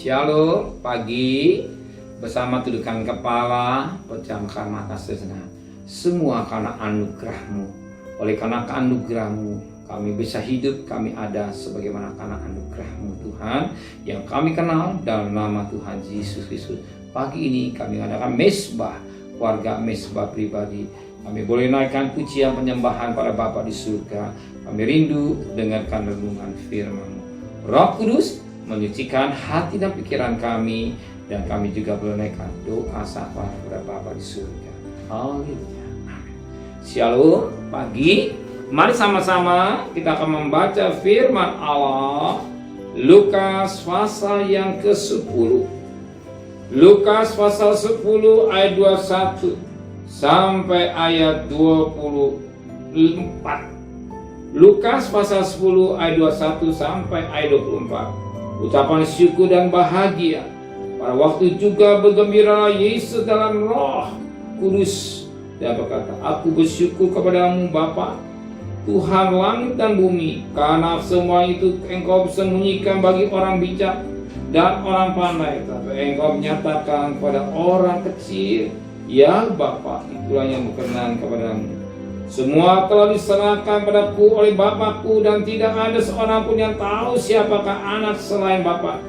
Shalom, pagi bersama tundukkan kepala, pejamkan mata sejenak. Semua karena anugerah-Mu. Oleh karena anugerah-Mu, kami bisa hidup, kami ada sebagaimana karena anugerah-Mu Tuhan yang kami kenal dalam nama Tuhan Yesus Kristus. Pagi ini kami adakan mesbah, warga mesbah pribadi. Kami boleh naikkan pujian penyembahan pada Bapa di surga. Kami rindu dengarkan renungan firman-Mu. Roh Kudus menyucikan hati dan pikiran kami, dan kami juga menaikkan doa sapa kepada Bapa di surga. Haleluya. Amin. Shalom, pagi. Mari sama-sama kita akan membaca firman Allah Lukas pasal yang ke-10. Lukas pasal 10 ayat 21 sampai ayat 24. Lukas pasal 10 ayat 21 sampai ayat 24. Ucapan syukur dan bahagia. Pada waktu juga bergembira Yesus dalam Roh Kudus dan berkata, Aku bersyukur kepadamu Bapa, Tuhan langit dan bumi, karena semua itu Engkau sembunyikan bagi orang bijak dan orang pandai, tapi Engkau menyatakan kepada orang kecil. Ya Bapa, itulah yang berkenan kepadamu. Semua telah diserahkan padaku oleh Bapakku, dan tidak ada seorang pun yang tahu siapakah anak selain Bapa,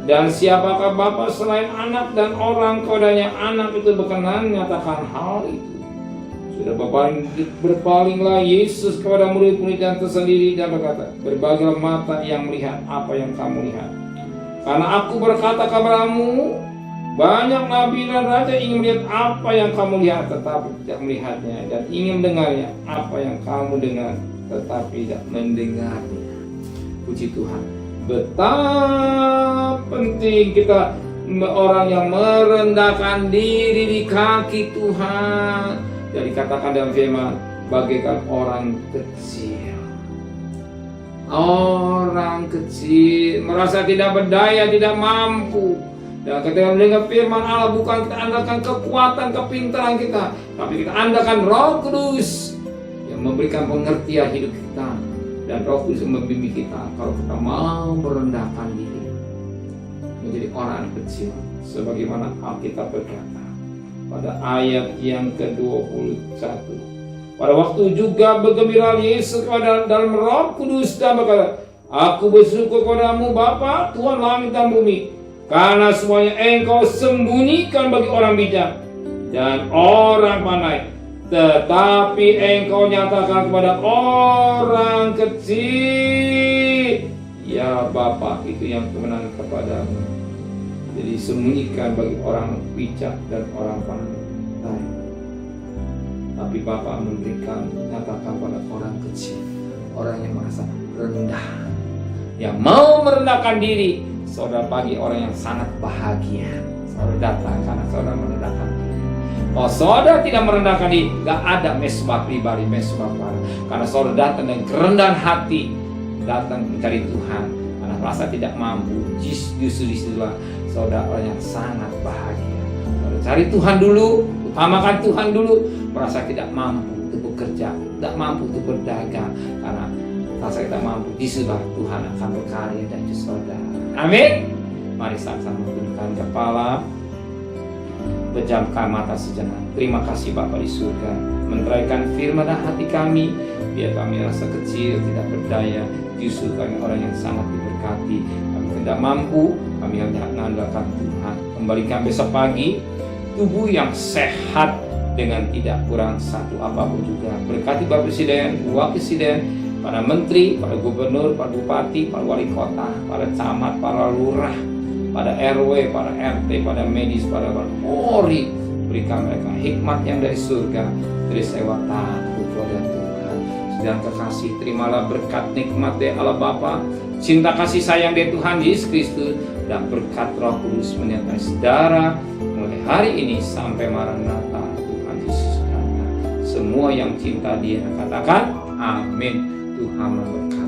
dan siapakah Bapa selain anak, dan orang kepadanya anak itu berkenan menyatakan hal itu. Sudah berpalinglah Yesus kepada murid-muridnya tersendiri dan berkata, Berbahagialah mata yang melihat apa yang kamu lihat. Karena aku berkata kepadamu, banyak nabi dan raja ingin melihat apa yang kamu lihat tetapi tidak melihatnya, dan ingin mendengarnya apa yang kamu dengar tetapi tidak mendengarnya. Puji Tuhan. Betapa penting kita orang yang merendahkan diri di kaki Tuhan. Jadi katakan dalam firman, bagaikan orang kecil. Orang kecil merasa tidak berdaya, tidak mampu. Dan ketika mendengar firman Allah, bukan kita andalkan kekuatan, kepintaran kita, tapi kita andalkan Roh Kudus yang memberikan pengertian hidup kita, dan Roh Kudus yang membimbing kita. Kalau kita mau merendahkan diri menjadi orang kecil, sebagaimana Alkitab berkata pada ayat yang ke-21. Pada waktu juga bergembira Yesus dalam Roh Kudus dan berkata, Aku bersyukur kepadamu Bapa, Tuhan langit dan bumi, karena semuanya Engkau sembunyikan bagi orang bijak dan orang pandai, tetapi Engkau nyatakan kepada orang kecil. Ya Bapa, itu yang kemenangan kepadamu. Jadi sembunyikan bagi orang bijak dan orang pandai, tapi Bapa memberikan, nyatakan pada orang kecil, orang yang merasa rendah, yang mau merendahkan diri. Saudara, pagi orang yang sangat bahagia. Saudara datang karena saudara merendahkan diri. Kalau saudara tidak merendahkan diri, gak ada mesbah pribadi, mesbah para. Karena saudara datang dengan kerendahan hati, datang mencari Tuhan, karena rasa tidak mampu. Justru disitulah saudara orang yang sangat bahagia. Saudara cari Tuhan dulu, utamakan Tuhan dulu. Merasa tidak mampu untuk bekerja, tidak mampu untuk berdagang, karena rasa kita mampu, disitulah Tuhan akan berkarya dan saudara. Amin. Mari sama-sama tundukkan kepala, pejamkan mata sejenak. Terima kasih Bapa di surga, menteraikan firman dan hati kami, biar kami rasa kecil, tidak berdaya. Justru kami orang yang sangat diberkati. Kami tidak mampu, kami hanya mengandalkan Tuhan. Kembalikan besok pagi tubuh yang sehat dengan tidak kurang satu apapun juga. Berkati Bapak Presiden, Wakil Presiden, para menteri, para gubernur, para bupati, para wali kota, para camat, para lurah, pada RW, para RT, pada medis, pada Polri. Berikan mereka hikmat yang dari surga, dari sewa takut kepada Tuhan. Dan kekasih, terimalah berkat nikmat dari Allah Bapa, cinta kasih sayang dari Tuhan Yesus Kristus, dan berkat Roh Kudus menyertai saudara mulai hari ini sampai Maranatha. Tuhan Yesus kata, semua yang cinta Dia katakan amin. Tuhan memberkati.